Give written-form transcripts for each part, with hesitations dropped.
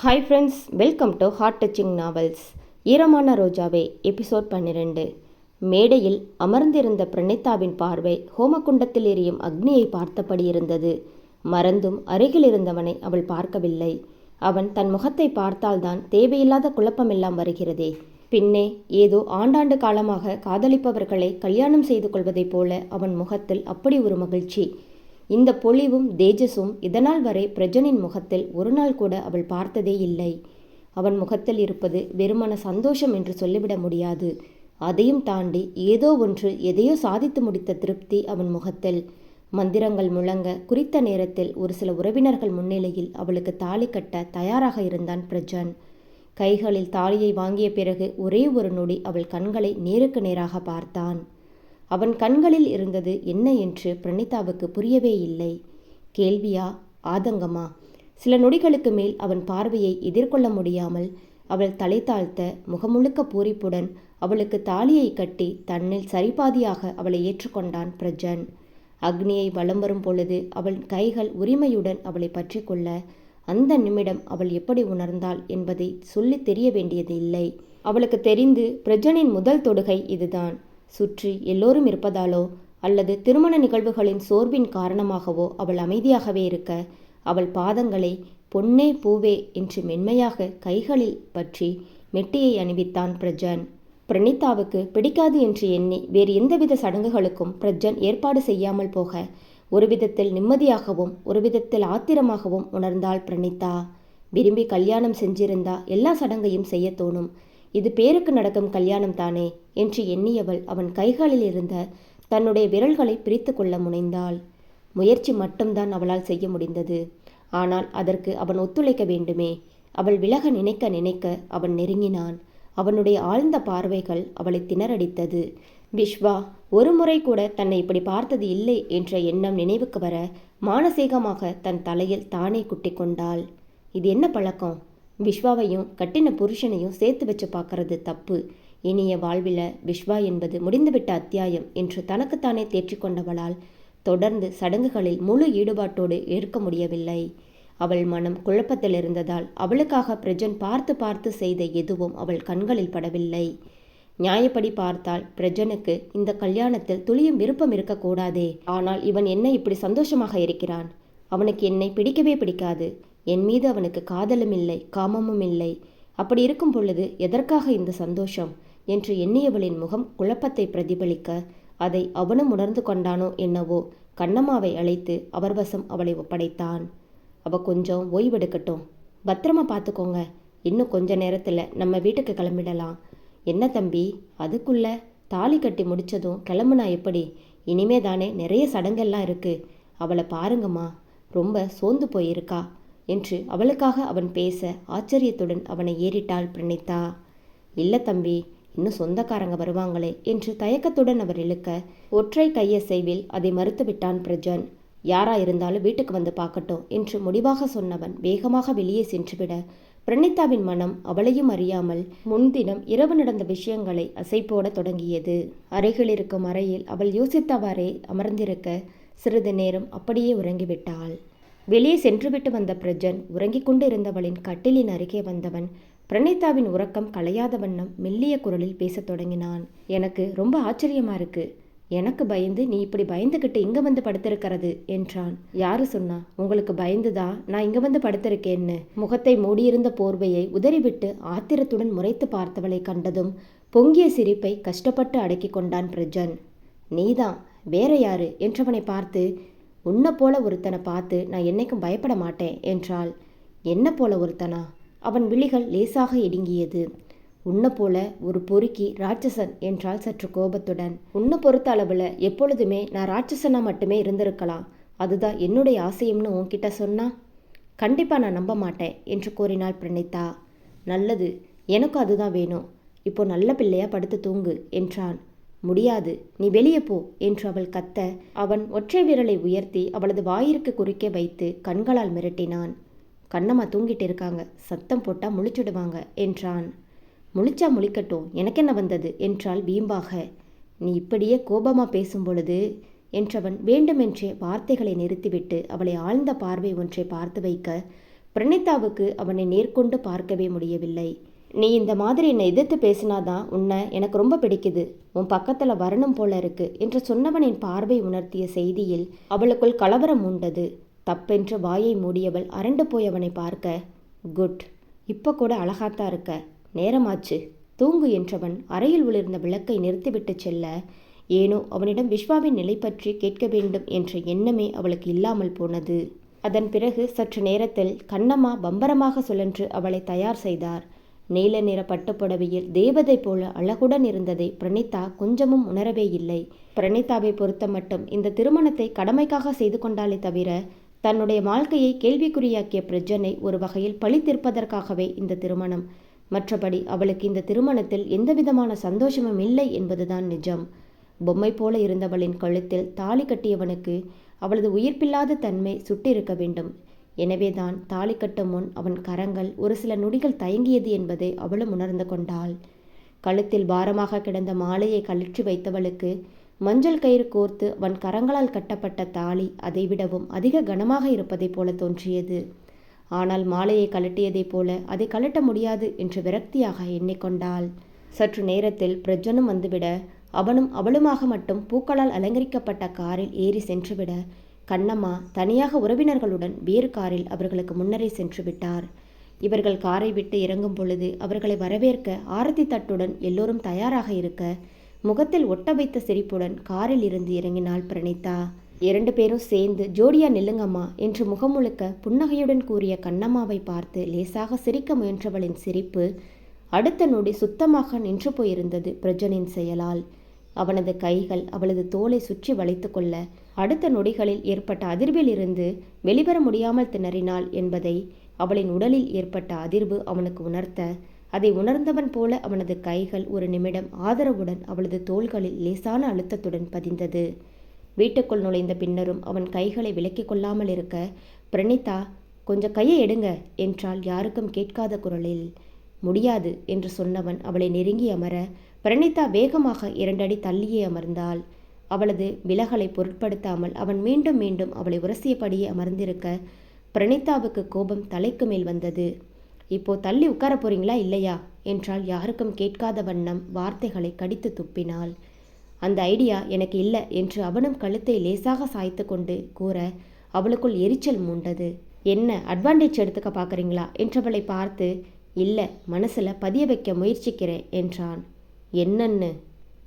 Hi friends, welcome to heart touching novels. ஈரமான ரோஜாவே episode 12. மேடையில் அமர்ந்திருந்த பிரணீதாவின் பார்வை ஹோமகுண்டத்தில் எரியும் அக்னியை பார்த்தபடி இருந்தது. மறந்தும் அருகில் இருந்தவனை அவள் பார்க்கவில்லை. அவன் தன் முகத்தை பார்த்தால்தான் தேவையில்லாத குழப்பமெல்லாம் வருகிறதே. பின்னே ஏதோ ஆண்டாண்டு காலமாக காதலிப்பவர்களை கல்யாணம் செய்து கொள்வதைப் போல அவன் முகத்தில் அப்படி ஒரு மகிழ்ச்சி. இந்த பொலிவும் தேஜஸும் இதனால் வரை பிரஜனின் முகத்தில் ஒரு நாள் கூட அவள் பார்த்ததே இல்லை. அவன் முகத்தில் இருப்பது வெறுமன சந்தோஷம் என்று சொல்லிவிட முடியாது. அதையும் தாண்டி ஏதோ ஒன்று எதையோ சாதித்து முடித்த திருப்தி அவன் முகத்தில். மந்திரங்கள் முழங்க குறித்த நேரத்தில் ஒரு சில உறவினர்கள் முன்னிலையில் அவளுக்கு தாலி கட்ட தயாராக இருந்தான் பிரஜன். கைகளில் தாலியை வாங்கிய பிறகு ஒரே ஒரு நொடி அவள் கண்களை நேருக்கு நேராக பார்த்தான். அவன் கண்களில் இருந்தது என்ன என்று பிரணீதாவுக்கு புரியவே இல்லை. கேள்வியா, ஆதங்கமா? சில நொடிகளுக்கு மேல் அவன் பார்வையை எதிர்கொள்ள முடியாமல் அவள் தலை தாழ்த்த முகமுழுக்க பூரிப்புடன் அவளுக்கு தாலியை கட்டி தன்னில் சரிபாதியாக அவளை ஏற்றுக்கொண்டான் பிரஜன். அக்னியை வலம் வரும் பொழுது அவள் கைகள் உரிமையுடன் அவளை பற்றி கொள்ள அந்த நிமிடம் அவள் எப்படி உணர்ந்தாள் என்பதை சொல்லி தெரிய வேண்டியது இல்லை. அவளுக்கு தெரிந்து பிரஜனின் முதல் தொடுகை இதுதான். சுற்றி எல்லோரும் இருப்பதாலோ அல்லது திருமண நிகழ்வுகளின் சோர்வின் காரணமாகவோ அவள் அமைதியாகவே இருக்க அவள் பாதங்களை பொன்னே பூவே என்று மென்மையாக கைகளில் பற்றி மெட்டியை அணிவித்தான் பிரஜன். பிரணீதாவுக்கு பிடிக்காது என்று எண்ணி வேறு எந்தவித சடங்குகளுக்கும் பிரஜன் ஏற்பாடு செய்யாமல் போக ஒரு விதத்தில் நிம்மதியாகவும் ஒரு விதத்தில் ஆத்திரமாகவும் உணர்ந்தாள் பிரணீதா. விரும்பி கல்யாணம் செஞ்சிருந்தா எல்லா சடங்கையும் செய்ய தோணும். இது பேருக்கு நடக்கும் கல்யாணம் தானே என்று எண்ணியவள் அவன் கைகளில் இருந்த தன்னுடைய விரல்களை பிரித்து கொள்ள முனைந்தாள். முயற்சி மட்டும்தான் அவளால் செய்ய முடிந்தது. ஆனால் அதற்கு அவன் ஒத்துழைக்க வேண்டுமே. அவள் விலக நினைக்க நினைக்க அவன் நெருங்கினான். அவனுடைய ஆழ்ந்த பார்வைகள் அவளை திணறடித்தது. விஸ்வா ஒரு முறை கூட தன்னை இப்படி பார்த்தது இல்லை என்ற எண்ணம் நினைவுக்கு வர மானசீகமாக தன் தலையில் தானே குட்டி கொண்டாள். இது என்ன பழக்கம்? விஸ்வாவையும் கட்டின புருஷனையும் சேர்த்து வச்சு பார்க்கறது தப்பு. இனிய வாழ்வில விஸ்வா என்பது முடிந்துவிட்ட அத்தியாயம் என்று தனக்குத்தானே தேற்றிக்கொண்டவளால் தொடர்ந்து சடங்குகளில் முழு ஈடுபாட்டோடு இருக்க முடியவில்லை. அவள் மனம் குழப்பத்தில் இருந்ததால் அவளுக்காக பிரஜன் பார்த்து பார்த்து செய்த எதுவும் அவள் கண்களில் படவில்லை. நியாயப்படி பார்த்தால் பிரஜனுக்கு இந்த கல்யாணத்தில் துளியும் விருப்பம் இருக்கக்கூடாதே. ஆனால் இவன் என்ன இப்படி சந்தோஷமாக இருக்கிறான்? அவனுக்கு என்னை பிடிக்கவே பிடிக்காது. என் மீது அவனுக்கு காதலும் இல்லை, காமமும் இல்லை. அப்படி இருக்கும் பொழுது எதற்காக இந்த சந்தோஷம் என்று எண்ணியவளின் முகம் குழப்பத்தை பிரதிபலிக்க அதை அவனும் உணர்ந்து கொண்டானோ என்னவோ கண்ணம்மாவை அழைத்து அவர் வசம் அவளை ஒப்படைத்தான். அவ கொஞ்சம் ஓய்வெடுக்கட்டும், பத்திரமா பார்த்துக்கோங்க. இன்னும் கொஞ்ச நேரத்தில் நம்ம வீட்டுக்கு கிளம்பிடலாம். என்ன தம்பி, அதுக்குள்ள தாலி கட்டி முடிச்சதும் கிளம்புனா எப்படி? இனிமே தானே நிறைய சடங்கெல்லாம் இருக்கு. அவளை பாருங்கம்மா, ரொம்ப சோர்ந்து போயிருக்கா என்று அவளுக்காக அவன் பேச ஆச்சரியத்துடன் அவனை ஏறிட்டாள் பிரணீதா. இல்லை தம்பி, இன்னும் சொந்தக்காரங்க வருவாங்களே என்று தயக்கத்துடன் அவர் இழுக்க ஒற்றை கையசைவில் அதை மறுத்துவிட்டான் பிரஜன். யாரா இருந்தாலும் வீட்டுக்கு வந்து பார்க்கட்டும் என்று முடிவாக சொன்னவன் வேகமாக வெளியே சென்றுவிட பிரணீதாவின் மனம் அவளையும் அறியாமல் முன்தினம் இரவு நடந்த விஷயங்களை அசைப்போட தொடங்கியது. அருகில் இருக்கும் அறையில் அவள் யோசித்தவாறே அமர்ந்திருக்க சிறிது நேரம் அப்படியே உறங்கிவிட்டாள். வெளியே சென்றுவிட்டு வந்த பிரஜன் உறங்கிக் கொண்டு இருந்தவளின் கட்டிலின் அருகே வந்தவன் பிரணீதாவின் உறக்கம் களையாத வண்ணம் மெல்லிய குரலில் பேசத் தொடங்கினான். எனக்கு ரொம்ப ஆச்சரியமா இருக்கு. எனக்கு பயந்து நீ இப்படி பயந்துகிட்டு இங்க வந்து படுத்திருக்கிறது என்றான். யாரு சொன்னா? உங்களுக்கு பயந்துதான் நான் இங்க வந்து படுத்திருக்கேன்னு. முகத்தை மூடியிருந்த போர்வையை உதறிவிட்டு ஆத்திரத்துடன் முறைத்து பார்த்தவளை கண்டதும் பொங்கிய சிரிப்பை கஷ்டப்பட்டு அடக்கி கொண்டான் பிரஜன். நீதான், வேற யாரு என்றவனை பார்த்து, உன்னை போல ஒருத்தனை பார்த்து நான் என்னைக்கும் பயப்பட மாட்டேன் என்றாள். என்ன போல ஒருத்தனா? அவன் விழிகள் லேசாக இடுங்கியது. உன்னை போல ஒரு பொறுக்கி ராட்சசன் என்றாள் சற்று கோபத்துடன். உன்னை பொறுத்த அளவில் எப்பொழுதுமே நான் ராட்சசனா மட்டுமே இருந்திருக்கலாம். அதுதான் என்னுடைய ஆசையம்னு உன்கிட்ட சொன்னா கண்டிப்பாக நான் நம்ப மாட்டேன் என்று கூறினாள் பிரணீதா. நல்லது, எனக்கும் அதுதான் வேணும். இப்போ நல்ல பிள்ளையா படுத்து தூங்கு என்றான். முடியாது, நீ வெளியே போ என்று அவள் கத்த அவன் ஒற்றை விரலை உயர்த்தி அவளது வாயிற்கு குறுக்கே வைத்து கண்களால் மிரட்டினான். கண்ணம்மா தூங்கிட்டு இருக்காங்க, சத்தம் போட்டா முழிச்சுடுவாங்க என்றான். முழிச்சா முழிக்கட்டும், எனக்கென்ன வந்தது என்றாள் வீம்பாக. நீ இப்படியே கோபமா பேசும் பொழுது என்றவன் வேண்டுமென்றே வார்த்தைகளை நிறுத்திவிட்டு அவளை ஆழ்ந்த பார்வை ஒன்றை பார்த்து வைக்க பிரணீதாவுக்கு அவனை நேர்கொண்டு பார்க்கவே முடியவில்லை. நீ இந்த மாதிரி என்னை எதிர்த்து பேசினாதான் உன்னை எனக்கு ரொம்ப பிடிக்குது, உன் பக்கத்தில் வரணும் போல இருக்கு என்று சொன்னவனின் பார்வை உணர்த்திய செய்தியில் அவளுக்குள் கலவரம் உண்டது. தப்பென்று வாயை மூடியவள் அரண்டு போயவனை பார்க்க, குட், இப்போ கூட அழகாத்தான் இருக்க, நேரமாச்சு, தூங்கு என்றவன் அறையில் உளிர்ந்த விளக்கை நிறுத்திவிட்டு செல்ல, ஏனோ அவனிடம் விஸ்வாவின் நிலை பற்றி கேட்க வேண்டும் என்ற எண்ணமே அவளுக்கு இல்லாமல் போனது. அதன் பிறகு சற்று நேரத்தில் கண்ணம்மா பம்பரமாக சுழன்று அவளை தயார் செய்தார். நீல நிற பட்டுப்புடவையில் தேவதை போல அழகுடன் இருந்ததை பிரணீதா கொஞ்சமும் உணரவே இல்லை. பிரணீதாவை பொறுத்த மட்டும் இந்த திருமணத்தை கடமைக்காக செய்து கொண்டாலே தவிர தன்னுடைய வாழ்க்கையை கேள்விக்குறியாக்கிய பிரஜனை ஒரு வகையில் பழி தீர்ப்பதற்காகவே இந்த திருமணம். மற்றபடி அவளுக்கு இந்த திருமணத்தில் எந்தவிதமான சந்தோஷமும் இல்லை என்பதுதான் நிஜம். பொம்மை போல இருந்தவளின் கழுத்தில் தாலி கட்டியவனுக்கு அவளது உயிர்ப்பில்லாத தன்மை சுட்டிருக்க வேண்டும். எனவேதான் தாலி கட்டும் முன் அவன் கரங்கள் ஒரு சில நொடிகள் தயங்கியது என்பதை அவளும் உணர்ந்து கொண்டாள். கழுத்தில் பாரமாக கிடந்த மாலையை கழற்றி வைத்தவளுக்கு மஞ்சள் கயிறு கோர்த்து அவன் கரங்களால் கட்டப்பட்ட தாலி அதைவிடவும் அதிக கனமாக இருப்பதைப் போல தோன்றியது. ஆனால் மாலையை கழட்டியதைப் போல அதை கழட்ட முடியாது என்று விரக்தியாக எண்ணிக்கொண்டாள். சற்று நேரத்தில் பிரஜனும் வந்துவிட அவனும் அவளுமாக மட்டும் பூக்களால் அலங்கரிக்கப்பட்ட காரில் ஏறி சென்றுவிட கண்ணம்மா தனியாக உறவினர்களுடன் வேறு காரில் அவர்களுக்கு முன்னரே சென்று விட்டார். இவர்கள் காரை விட்டு இறங்கும் பொழுது அவர்களை வரவேற்க ஆரத்தி தட்டுடன் எல்லோரும் தயாராக இருக்க முகத்தில் ஒட்ட வைத்த சிரிப்புடன் காரில் இருந்து இறங்கினாள் பிரணீதா. 2 பேரும் சேர்ந்து ஜோடியா நில்லுங்கம்மா என்று முகம் முழுக்க புன்னகையுடன் கூறிய கண்ணம்மாவை பார்த்து லேசாக சிரிக்க முயன்றவளின் சிரிப்பு அடுத்த நொடி சுத்தமாக நின்று போயிருந்தது பிரஜனின் செயலால். அவனது கைகள் அவளது தோலை சுற்றி வளைத்து கொள்ள அடுத்த நொடிகளில் ஏற்பட்ட அதிர்வில் இருந்து வெளிவர முடியாமல் திணறினாள் என்பதை அவளின் உடலில் ஏற்பட்ட அதிர்வு அவனுக்கு உணர்த்த, அதை உணர்ந்தவன் போல அவனது கைகள் ஒரு நிமிடம் ஆதரவுடன் அவளது தோள்களில் லேசான அழுத்தத்துடன் பதிந்தது. வீட்டுக்குள் நுழைந்த பின்னரும் அவன் கைகளை விலக்கி கொள்ளாமல் இருக்க, பிரணீதா, கொஞ்சம் கையை எடுங்க என்றால் யாருக்கும் கேட்காத குரலில். முடியாது என்று சொன்னவன் அவளை நெருங்கி அமர பிரணீதா வேகமாக 2 அடி தள்ளியே அமர்ந்தாள். அவளது விலகலை பொருட்படுத்தாமல் அவன் மீண்டும் மீண்டும் அவளை உரசியபடியே அமர்ந்திருக்க பிரணீதாவுக்கு கோபம் தலைக்கு மேல் வந்தது. இப்போ தள்ளி உட்கார போறீங்களா இல்லையா என்றால் யாருக்கும் கேட்காத வண்ணம் வார்த்தைகளை கடித்து துப்பினாள். அந்த ஐடியா எனக்கு இல்லை என்று அவனும் கழுத்தை லேசாக சாய்த்து கொண்டு கூற அவளுக்குள் எரிச்சல் மூண்டது. என்ன அட்வான்டேஜ் எடுத்துக்க பார்க்குறீங்களா என்றவளை பார்த்து, இல்லை, மனசில் பதிய வைக்க முயற்சிக்கிறேன் என்றான். என்னன்னு?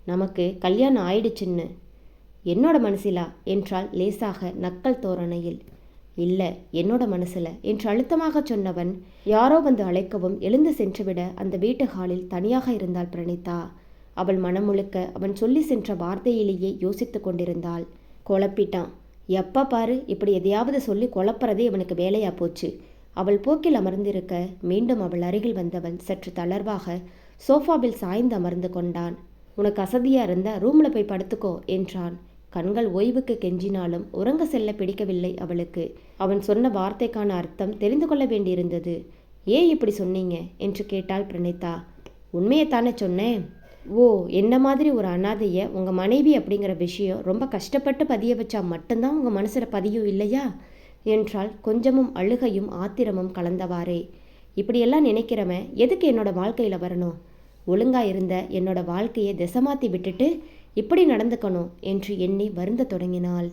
நமக்கு கல்யாணம் ஆயிடுச்சுன்னு. என்னோட மனசிலா என்றால் லேசாக நக்கல் தோரணையில். இல்லை, என்னோட மனசில் என்று அழுத்தமாக சொன்னவன் யாரோ வந்து அழைக்கவும் எழுந்து சென்றுவிட அந்த வீட்டு ஹாலில் தனியாக இருந்தாள் பிரணீதா. அவள் மனம் முழுக்க அவன் சொல்லி சென்ற வார்த்தையிலேயே யோசித்து கொண்டிருந்தாள். குழப்பிட்டான், எப்போ பாரு இப்படி எதையாவது சொல்லி குழப்பறதே இவனுக்கு வேலையா போச்சு. அவள் போக்கில் அமர்ந்திருக்க மீண்டும் அவள் அருகில் வந்தவன் சற்று தளர்வாக சோஃபாவில் சாய்ந்து அமர்ந்து கொண்டான். உனக்கு அசதியா இருந்தா ரூம்ல போய் படுத்துக்கோ என்றான். கண்கள் ஓய்வுக்கு கெஞ்சினாலும் உறங்க செல்ல பிடிக்கவில்லை அவளுக்கு. அவன் சொன்ன வார்த்தைக்கான அர்த்தம் தெரிந்து கொள்ள வேண்டியிருந்தது. ஏன் இப்படி சொன்னீங்க என்று கேட்டாள் பிரணீதா. உண்மையைத்தானே சொன்னேன். ஓ, என்ன மாதிரி ஒரு அனாதையை உங்கள் மனைவி அப்படிங்கிற விஷயம் ரொம்ப கஷ்டப்பட்டு பதிய வச்சா மட்டும்தான் உங்கள் மனசில் பதியும் இல்லையா என்றால் கொஞ்சமும் அழுகையும் ஆத்திரமும் கலந்தவாறே. இப்படியெல்லாம் நினைக்கிறவன் எதுக்கு என்னோட வாழ்க்கையில் வரணும்? ஒழுங்கா இருந்த என்னோட வாழ்க்கையை திசமாத்தி விட்டுட்டு இப்படி நடந்துக்கணும் என்று எண்ணி வருந்த தொடங்கினாள்.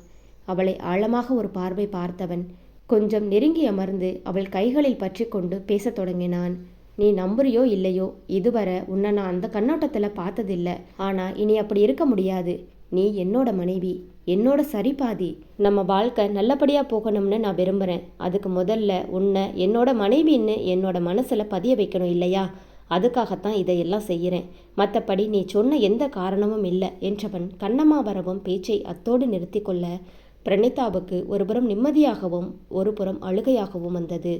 அவளை ஆழமாக ஒரு பார்வை பார்த்தவன் கொஞ்சம் நெருங்கி அமர்ந்து அவள் கைகளில் பற்றி கொண்டு பேசத் தொடங்கினான். நீ நம்புறியோ இல்லையோ, இதுவரை உன்னை நான் அந்த கண்ணோட்டத்தில் பார்த்ததில்லை. ஆனால் இனி அப்படி இருக்க முடியாது. நீ என்னோட மனைவி, என்னோட சரிபாதி. நம்ம வாழ்க்கை நல்லபடியாக போகணும்னு நான் விரும்புகிறேன். அதுக்கு முதல்ல உன்னை என்னோட மனைவின்னு என்னோட மனசில் பதிய வைக்கணும் இல்லையா? அதுக்காகத்தான் இதையெல்லாம் செய்கிறேன். மற்றபடி நீ சொன்ன எந்த காரணமும் இல்லை என்றவன் கண்ணம்மா வரவும் பேச்சை அத்தோடு நிறுத்தி கொள்ள பிரணீதாவுக்கு ஒருபுறம் நிம்மதியாகவும் ஒரு புறம் அழுகையாகவும் வந்தது.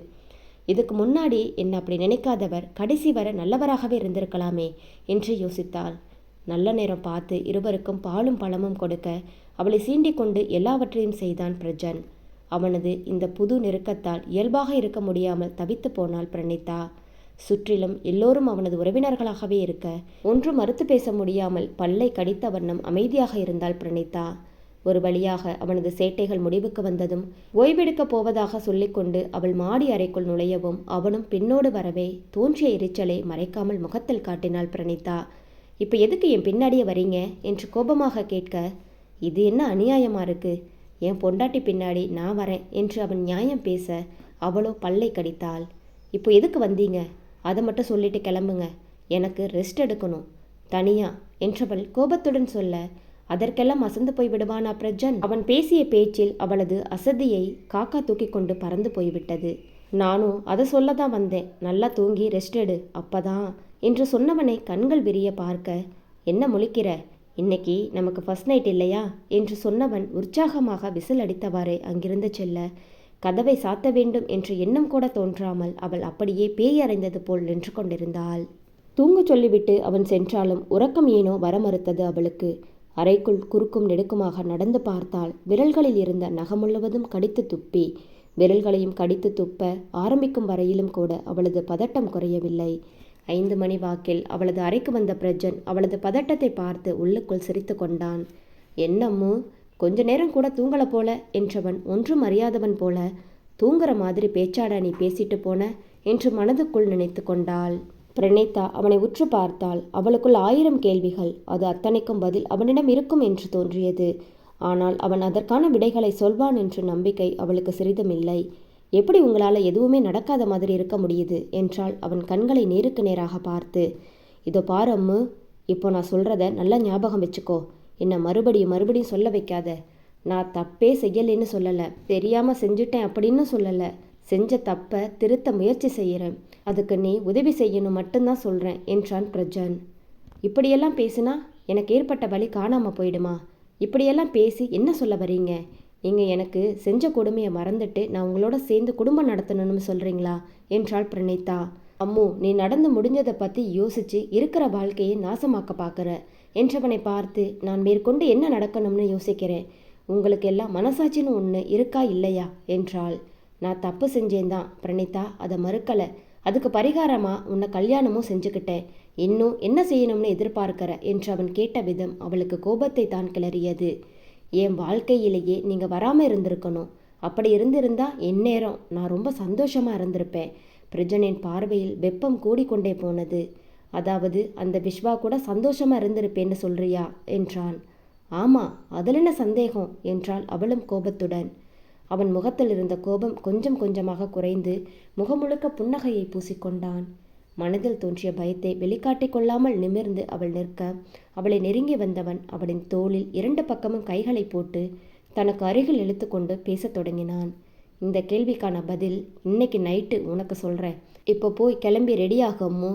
இதுக்கு முன்னாடி என்ன அப்படி நினைக்காதவர் கடைசி வர நல்லவராகவே இருந்திருக்கலாமே என்று யோசித்தாள். நல்ல நேரம் பார்த்து இருவருக்கும் பாலும் பழமும் கொடுக்க அவளை சீண்டிக் கொண்டு எல்லாவற்றையும் செய்தான் பிரஜன். அவனது இந்த புது நெருக்கத்தால் இயல்பாக இருக்க முடியாமல் தவித்து போனாள் பிரணீதா. சுற்றிலும் எல்லோரும் அவனது உறவினர்களாகவே இருக்க ஒன்றும் மறுத்து பேச முடியாமல் பல்லை கடித்த வண்ணம் அமைதியாக இருந்தாள் பிரணீதா. ஒரு வழியாக அவனது சேட்டைகள் முடிவுக்கு வந்ததும் ஓய்வெடுக்கப் போவதாக சொல்லிக்கொண்டு அவள் மாடி அறைக்குள் நுழையவும் அவனும் பின்னோடு வரவே தோன்றிய எரிச்சலை மறைக்காமல் முகத்தில் காட்டினாள் பிரணீதா. இப்போ எதுக்கு என் பின்னாடியே வரீங்க என்று கோபமாக கேட்க, இது என்ன அநியாயமா இருக்கு, என் பொண்டாட்டி பின்னாடி நான் வரேன் என்று அவன் நியாயம் பேச அவளோ பல்லை கடித்தாள். இப்போ எதுக்கு வந்தீங்க, அதை மட்டும் சொல்லிட்டு கிளம்புங்க, எனக்கு ரெஸ்ட் எடுக்கணும் தனியா என்றவள் கோபத்துடன் சொல்ல, அதற்கெல்லாம் அசந்து போய் விடுவானா பிரஜன்? அவன் பேசிய பேச்சில் அவளது அசதியை காக்கா தூக்கி கொண்டு பறந்து போய்விட்டது. நானும் அதை சொல்ல தான் வந்தேன், நல்லா தூங்கி ரெஸ்ட் எடு அப்பதான் என்று சொன்னவனை கண்கள் விரிய பார்க்க, என்ன முழிக்கிற, இன்னைக்கு நமக்கு ஃபர்ஸ்ட் நைட் இல்லையா என்று சொன்னவன் உற்சாகமாக விசில் அடித்தவாறே அங்கிருந்து செல்ல, கதவை சாத்த வேண்டும் என்று எண்ணம் கூட தோன்றாமல் அவள் அப்படியே பேய் அறைந்தது போல் நின்று கொண்டிருந்தாள். தூங்க சொல்லிவிட்டு அவன் சென்றாலும் உறக்கம் ஏனோ வர மறுத்தது அவளுக்கு. அறைக்குள் குறுக்கும் நெடுக்குமாக நடந்து பார்த்தாள். விரல்களில் இருந்த நகம் முழுவதும் கடித்து துப்பி விரல்களையும் கடித்து துப்ப ஆரம்பிக்கும் வரையிலும் கூட அவளது பதட்டம் குறையவில்லை. 5 மணி வாக்கில் அவளது அறைக்கு வந்த பிரஜன் அவளது பதட்டத்தை பார்த்து உள்ளுக்குள் சிரித்து கொண்டான். என்னம்மு, கொஞ்ச நேரம் கூட தூங்கல போல என்றவன் ஒன்றும் அறியாதவன் போல, தூங்குற மாதிரி பேச்சாடா நீ பேசிட்டு போன என்று மனதுக்குள் நினைத்து கொண்டாள். பிரணீதா அவனை உற்று பார்த்தாள். அவளுக்குள் 1000 கேள்விகள். அது அத்தனைக்கும் பதில் அவனிடம் இருக்கும் என்று தோன்றியது. ஆனால் அவன் அதற்கான விடைகளை சொல்வான் என்ற நம்பிக்கை அவளுக்கு சிறிதுமில்லை. எப்படி உங்களால் எதுவுமே நடக்காத மாதிரி இருக்க முடியுது என்றால் அவன் கண்களை நேருக்கு நேராக பார்த்து, இதோ பாரு அம்மு, இப்போ நான் சொல்கிறத நல்லா ஞாபகம் வச்சுக்கோ, என்னை மறுபடியும் சொல்ல வைக்காத. நான் தப்பே செய்யலைன்னு சொல்லலை, தெரியாமல் செஞ்சுட்டேன் அப்படின்னு சொல்லலை, செஞ்ச தப்பை திருத்த முயற்சி செய்கிறேன், அதுக்கு நீ உதவி செய்யணும் மட்டும்தான் சொல்கிறேன் என்றான் பிரஜன். இப்படியெல்லாம் பேசினா எனக்கு ஏற்பட்ட வழி காணாமல் போயிடுமா? இப்படியெல்லாம் பேசி என்ன சொல்ல வரீங்க? நீங்கள் எனக்கு செஞ்ச கொடுமையை மறந்துட்டு நான் உங்களோட சேர்ந்து குடும்பம் நடத்தணும்னு சொல்கிறீங்களா என்றாள் பிரணீதா. அம்மு, நீ நடந்து முடிஞ்சதை பற்றி யோசித்து இருக்கிற வாழ்க்கையை நாசமாக்க பார்க்குற என்றவனை பார்த்து, நான் மேற்கொண்டு என்ன நடக்கணும்னு யோசிக்கிறேன். உங்களுக்கு எல்லாம் மனசாட்சின்னு ஒன்று இருக்கா இல்லையா என்றாள். நான் தப்பு செஞ்சேன்தான் பிரணீதா, அதை மறுக்கலை. அதுக்கு பரிகாரமாக உன்னை கல்யாணமும் செஞ்சுக்கிட்டேன். இன்னும் என்ன செய்யணும்னு எதிர்பார்க்கிற என்று அவன் கேட்ட விதம் அவளுக்கு கோபத்தை தான் கிளறியது. என் வாழ்க்கையிலேயே நீங்கள் வராமல் இருந்திருக்கணும். அப்படி இருந்திருந்தா எந்நேரம் நான் ரொம்ப சந்தோஷமாக இருந்திருப்பேன். பிரஜனின் பார்வையில் வெப்பம் கூடிக்கொண்டே போனது. அதாவது அந்த விஸ்வா கூட சந்தோஷமாக இருந்திருப்பேன்னு சொல்றியா என்றான். ஆமாம், அதில் என்ன சந்தேகம் என்றாள் அவளும் கோபத்துடன். அவன் முகத்தில் இருந்த கோபம் கொஞ்சம் கொஞ்சமாக குறைந்து முகமுழுக்க புன்னகையை பூசிக்கொண்டான். மனதில் தோன்றிய பயத்தை வெளிக்காட்டிக் கொள்ளாமல் நிமிர்ந்து அவள் நிற்க, அவளை நெருங்கி வந்தவன் அவளின் தோளில் 2 பக்கமும் கைகளை போட்டு தனக்கு அருகில் இழுத்து கொண்டு பேசத் தொடங்கினான். இந்த கேள்விக்கான பதில் இன்னைக்கு நைட்டு உனக்கு சொல்கிறேன். இப்போ போய் கிளம்பி ரெடியாகமோ.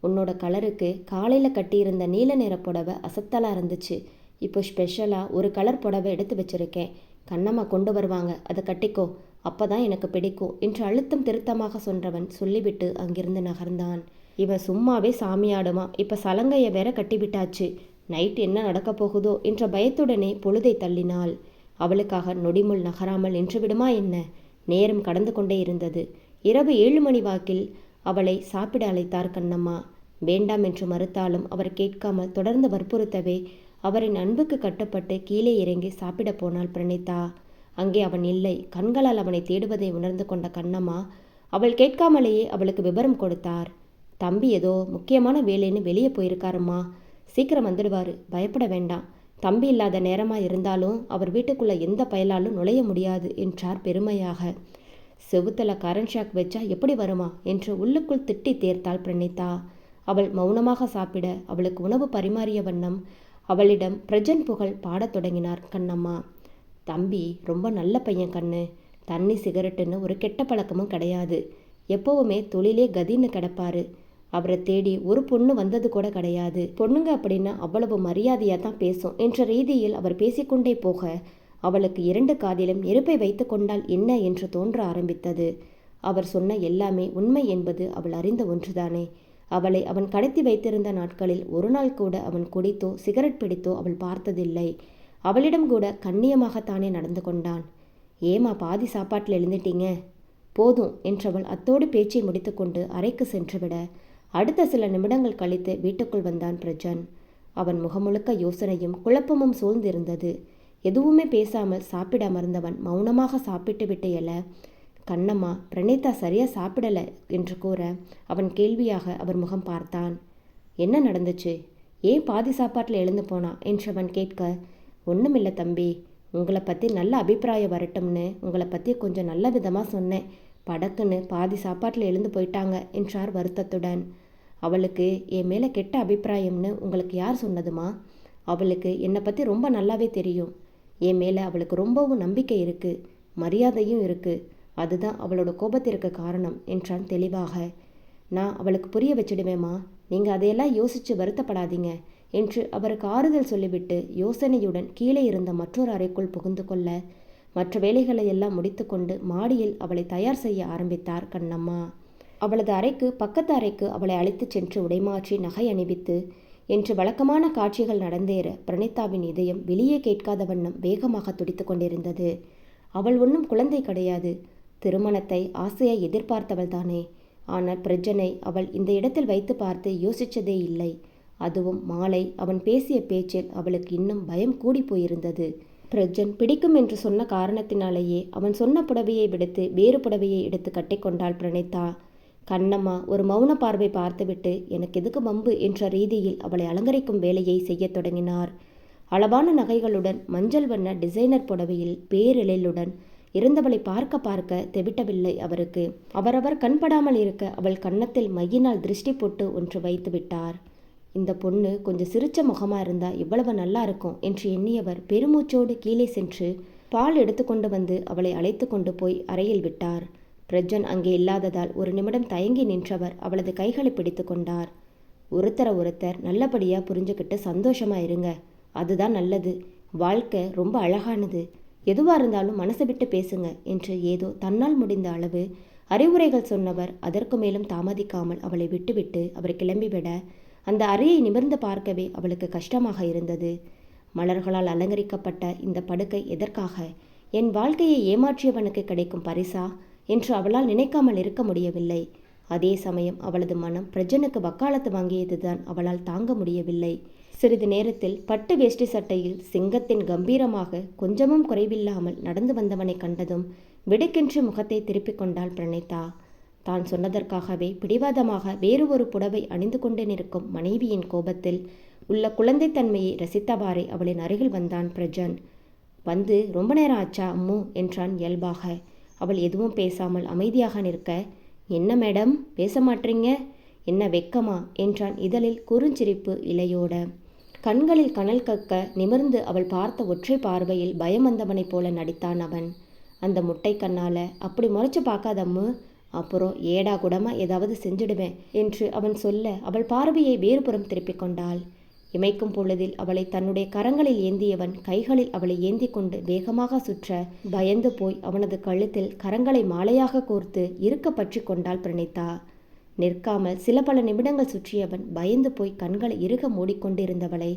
உன்னோட கலருக்கு காலையில் கட்டியிருந்த நீல நிற புடவை அசத்தலாக இருந்துச்சு. இப்போ ஸ்பெஷலாக ஒரு கலர் புடவை எடுத்து வச்சுருக்கேன். கண்ணம்மா கொண்டு வருவாங்க, அதை கட்டிக்கோ, அப்பதான் எனக்கு பிடிக்கும் என்று அழுத்தம் திருத்தமாக சொன்னவன் சொல்லிவிட்டு அங்கிருந்து நகர்ந்தான். இவன் சும்மாவே சாமியாடுமா, இப்போ சலங்கையை வேற கட்டிவிட்டாச்சு, நைட் என்ன நடக்கப் போகுதோ என்ற பயத்துடனே பொழுதை தள்ளினாள். அவளுக்காக நொடிமுள் நகராமல் நின்று விடுமா என்ன? நேரம் கடந்து கொண்டே இருந்தது. இரவு 7 மணி வாக்கில் அவளை சாப்பிட அழைத்தார் கண்ணம்மா. வேண்டாம் என்று மறுத்தாலும் அவர் கேட்காமல் தொடர்ந்து வற்புறுத்தவே அவரின் அன்புக்கு கட்டுப்பட்டு கீழே இறங்கி சாப்பிட போனாள் பிரணீதா. அங்கே அவன் இல்லை. கண்களால் அவனை தேடுவதை உணர்ந்து கொண்ட கண்ணம்மா அவள் கேட்காமலேயே அவளுக்கு விபரம் கொடுத்தார். தம்பி ஏதோ முக்கியமான வேலைன்னு வெளியே போயிருக்காருமா, சீக்கிரம் வந்துடுவார், பயப்பட வேண்டாம். தம்பி இல்லாத நேரமாக இருந்தாலும் அவர் வீட்டுக்குள்ளே எந்த பயலாலும் நுழைய முடியாது என்றார் பெருமையாக. செவுத்தில் கரண்ட் ஷாக் வச்சா எப்படி வருமா என்று உள்ளுக்குள் திட்டி தேர்த்தாள் பிரணீதா. அவள் மௌனமாக சாப்பிட அவளுக்கு உணவு பரிமாறிய வண்ணம் அவளிடம் பிரஜன் புகழ் பாடத் தொடங்கினார் கண்ணம்மா. தம்பி ரொம்ப நல்ல பையன் கண்ணு, தண்ணி சிகரெட்டுன்னு ஒரு கெட்ட பழக்கமும் கிடையாது, எப்போவுமே தொழிலே கதின்னு கிடப்பாரு. அவரை தேடி ஒரு பொண்ணு வந்தது கூட கிடையாது. பொண்ணுங்க அப்படின்னா அவ்வளவு மரியாதையாக தான் பேசும் என்ற ரீதியில் அவர் பேசிக்கொண்டே போக அவளுக்கு 2 காதிலும் நெருப்பை வைத்து கொண்டால் என்ன என்று தோன்ற ஆரம்பித்தது. அவர் சொன்ன எல்லாமே உண்மை என்பது அவள் அறிந்த ஒன்றுதானே. அவளை அவன் கடத்தி வைத்திருந்த நாட்களில் ஒரு நாள் கூட அவன் குடித்தோ சிகரெட் பிடித்தோ அவள் பார்த்ததில்லை. அவளிடம் கூட கண்ணியமாகத்தானே நடந்து கொண்டான். ஏமா பாதி சாப்பாட்டில் எழுந்துட்டீங்க, போதும் என்றவள் அத்தோடு பேச்சை முடித்துக்கொண்டு அறைக்கு சென்றுவிட அடுத்த சில நிமிடங்கள் கழித்து வீட்டுக்குள் வந்தான் பிரஜன். அவன் முகமுழுக்க யோசனையும் குழப்பமும் சூழ்ந்திருந்தது. எதுவுமே பேசாமல் சாப்பிட அமர்ந்தவன் மௌனமாக சாப்பிட்டு விட்டு எழ, கண்ணம்மா, பிரணீதா சரியா சாப்பிடல என்று கூற அவன் கேள்வியாக அவர் முகம் பார்த்தான். என்ன நடந்துச்சு? ஏன் பாதி சாப்பாட்டில் எழுந்து போனா என்று அவன் கேட்க, ஒன்றுமில்லை தம்பி, உங்களை பற்றி நல்ல அபிப்பிராயம் வரட்டும்னு உங்களை பற்றி கொஞ்சம் நல்ல விதமாக சொன்னேன். படக்குன்னு பாதி சாப்பாட்டில் எழுந்து போயிட்டாங்க என்றார் வருத்தத்துடன். அவளுக்கு என் மேலே கெட்ட அபிப்பிராயம்னு உங்களுக்கு யார் சொன்னதுமா? அவளுக்கு என்னை பற்றி ரொம்ப நல்லாவே தெரியும். என் மேலே அவளுக்கு ரொம்பவும் நம்பிக்கை இருக்குது, மரியாதையும் இருக்குது. அதுதான் அவளோட கோபத்திற்கு காரணம் என்றான் தெளிவாக. நான் அவளுக்கு புரிய வச்சிடுவேம்மா, நீங்கள் அதையெல்லாம் யோசித்து வருத்தப்படாதீங்க என்று அவருக்கு ஆறுதல் சொல்லிவிட்டு யோசனையுடன் கீழே இருந்த மற்றொரு அறைக்குள் புகுந்து கொள்ள, மற்ற வேலைகளை எல்லாம் முடித்து கொண்டு மாடியில் அவளை தயார் செய்ய ஆரம்பித்தார் கண்ணம்மா. அவளது அறைக்கு பக்கத்து அறைக்கு அவளை அழைத்துச் சென்று உடைமாற்றி நகை அணிவித்து என்று வழக்கமான காட்சிகள் நடந்தேற பிரணீதாவின் இதயம் வெளியே கேட்காத வண்ணம் வேகமாக துடித்து கொண்டிருந்தது. அவள் ஒன்றும் குழந்தை கிடையாது. திருமணத்தை ஆசையாய் எதிர்பார்த்தவள் தானே. ஆனால் பிரஜனை அவள் இந்த இடத்தில் வைத்து பார்த்து யோசித்ததே இல்லை. அதுவும் மாலை அவன் பேசிய பேச்சில் அவளுக்கு இன்னும் பயம் கூடி போயிருந்தது. பிரஜன் பிடிக்கும் என்று சொன்ன காரணத்தினாலேயே அவன் சொன்ன புடவையை விடுத்து வேறு புடவையை எடுத்து கட்டிக்கொண்டாள் பிரணீதா. கண்ணம்மா ஒரு மௌன பார்வை பார்த்துவிட்டு எனக்கு எதுக்கு வம்பு என்ற ரீதியில் அவளை அலங்கரிக்கும் வேலையை செய்யத் தொடங்கினார். அளவான நகைகளுடன் மஞ்சள் வண்ண டிசைனர் புடவையில் பேரிழலுடன் இருந்தவளை பார்க்க பார்க்க தெவிட்டவில்லை அவருக்கு. அவரவர் கண்படாமல் இருக்க அவள் கன்னத்தில் மையினால் திருஷ்டி போட்டு ஒன்று வைத்து விட்டார். இந்த பொண்ணு கொஞ்சம் சிரிச்ச முகமா இருந்தா இவ்வளவு நல்லா இருக்கும் என்று எண்ணியவர் பெருமூச்சோடு கீழே சென்று பால் எடுத்துக்கொண்டு வந்து அவளை அழைத்து கொண்டு போய் அறையில் விட்டார். பிரஜன் அங்கே இல்லாததால் ஒரு நிமிடம் தயங்கி நின்றவர் அவளது கைகளை பிடித்து கொண்டார். ஒருத்தர் நல்லபடியா புரிஞ்சுக்கிட்டு சந்தோஷமா இருங்க, அதுதான் நல்லது. வாழ்க்கை ரொம்ப அழகானது. எதுவாக இருந்தாலும் மனசை விட்டு பேசுங்க என்று ஏதோ தன்னால் முடிந்த அளவு அறிவுரைகள் சொன்னவர் அதற்கு மேலும் தாமதிக்காமல் அவளை விட்டுவிட்டு அவர் கிளம்பிவிட அந்த அறையை நிமிர்ந்து பார்க்கவே அவளுக்கு கஷ்டமாக இருந்தது. மலர்களால் அலங்கரிக்கப்பட்ட இந்த படுக்கை எதற்காக? என் வாழ்க்கையை ஏமாற்றியவனுக்கு கிடைக்கும் பரிசா என்று அவளால் நினைக்காமல் இருக்க முடியவில்லை. அதே சமயம் அவளது மனம் பிரஜனுக்கு வக்காலத்து வாங்கியதுதான் அவளால் தாங்க முடியவில்லை. சிறிது நேரத்தில் பட்டு வேஷ்டி சட்டையில் சிங்கத்தின் கம்பீரமாக கொஞ்சமும் குறைவில்லாமல் நடந்து வந்தவனை கண்டதும் விடுக்கென்று முகத்தை திருப்பிக் கொண்டாள் பிரணீதா. தான் சொன்னதற்காகவே பிடிவாதமாக வேறு ஒரு புடவை அணிந்து கொண்டு நிற்கும் மனைவியின் கோபத்தில் உள்ள குழந்தைத்தன்மையை ரசித்தவாறே அவளின் அருகில் வந்தான் பிரஜன். வந்து ரொம்ப நேரம் ஆச்சா அம்மு என்றான் இயல்பாக. அவள் எதுவும் பேசாமல் அமைதியாக நிற்க, என்ன மேடம் பேச மாட்டீங்க, என்ன வெக்கமா என்றான் இதழில் குறுஞ்சிரிப்பு இலையோட. கண்களில் கனல் கக்க நிமிர்ந்து அவள் பார்த்த ஒற்றை பார்வையில் பயம் வந்தவனைப் போல நடித்தான் அவன். அந்த முட்டை கண்ணால அப்படி முறைச்சு பார்க்காதம்மு, அப்புறம் ஏடா கூடமா ஏதாவது செஞ்சிடுவேன் என்று அவன் சொல்ல அவள் பார்வையை வேறுபுறம் திருப்பிக் கொண்டாள். இமைக்கும் பொழுதில் அவளை தன்னுடைய கரங்களில் ஏந்தியவன் கைகளில் அவளை ஏந்தி கொண்டு வேகமாக சுற்ற பயந்து போய் அவனது கழுத்தில் கரங்களை மாலையாக கோர்த்து இருக்க பற்றி கொண்டாள் பிரணீதா. நிற்காமல் சில பல நிமிடங்கள் சுற்றியவன் பயந்து போய் கண்களை இறுக மூடிக்கொண்டிருந்தவளை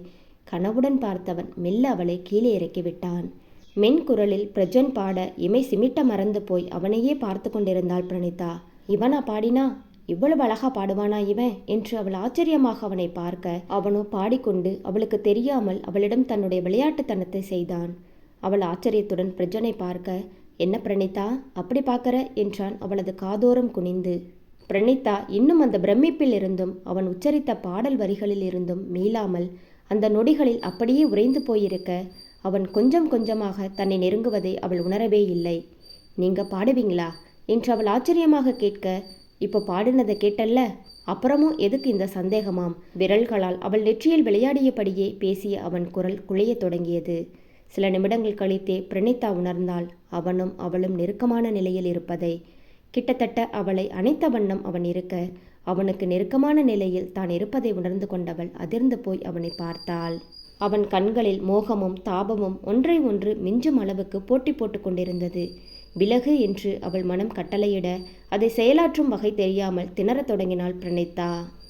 கனவுடன் பார்த்தவன் மெல்ல அவளை கீழே இறக்கிவிட்டான். மென்குரலில் பிரஜன் பாட இமை சிமிட்ட மறந்து போய் அவனையே பார்த்து கொண்டிருந்தாள் பிரணீதா. இவனா பாடினா? இவ்வளவு அழகா பாடுவானா இவன் என்று அவள் ஆச்சரியமாக அவனை பார்க்க அவனோ பாடிக்கொண்டு அவளுக்கு தெரியாமல் அவளிடம் தன்னுடைய விளையாட்டுத்தனத்தை செய்தான். அவள் ஆச்சரியத்துடன் பிரஜனை பார்க்க, என்ன பிரணீதா அப்படி பார்க்கற என்றான் அவளது காதோரம் குனிந்து. பிரணீதா இன்னும் அந்த பிரமிப்பில் இருந்தும் அவன் உச்சரித்த பாடல் வரிகளில் இருந்தும் மீளாமல் அந்த நொடிகளில் அப்படியே உறைந்து போயிருக்க அவன் கொஞ்சம் கொஞ்சமாக தன்னை நெருங்குவதை அவள் உணரவே இல்லை. நீங்க பாடுவீங்களா என்று அவள் ஆச்சரியமாக கேட்க, இப்போ பாடினதை கேட்டல்ல, அப்புறமும் எதுக்கு இந்த சந்தேகமாம்? விரல்களால் அவள் நெற்றியில் விளையாடியபடியே பேசிய அவன் குரல் குழைய தொடங்கியது. சில நிமிடங்கள் கழித்தே பிரணீதா உணர்ந்தாள் அவனும் அவளும் நெருக்கமான நிலையில் இருப்பதை. கிட்டத்தட்ட அவளை அணைத்த வண்ணம் அவன் இருக்க அவனுக்கு நெருக்கமான நிலையில் தான் இருப்பதை உணர்ந்து கொண்டவள் அதிர்ந்து போய் அவனை பார்த்தாள். அவன் கண்களில் மோகமும் தாபமும் ஒன்றை ஒன்று மிஞ்சும் அளவுக்கு போட்டி போட்டு கொண்டிருந்தது. விலகு என்று அவள் மனம் கட்டளையிட அதை செயலாற்றும் வகை தெரியாமல் திணறத் தொடங்கினாள் பிரணீதா.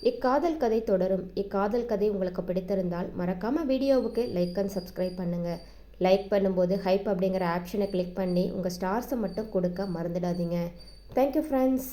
இக்காதல் கதை தொடரும். இக்காதல் கதை உங்களுக்கு பிடித்திருந்தால் மறக்காம வீடியோவுக்கு லைக் அண்ட் சப்ஸ்கிரைப் பண்ணுங்க. லைக் பண்ணும்போது ஹைப் அப்படிங்கிற ஆப்ஷனை கிளிக் பண்ணி உங்கள் ஸ்டார்ஸை மட்டும் கொடுக்க மறந்துடாதீங்க. Thank you friends.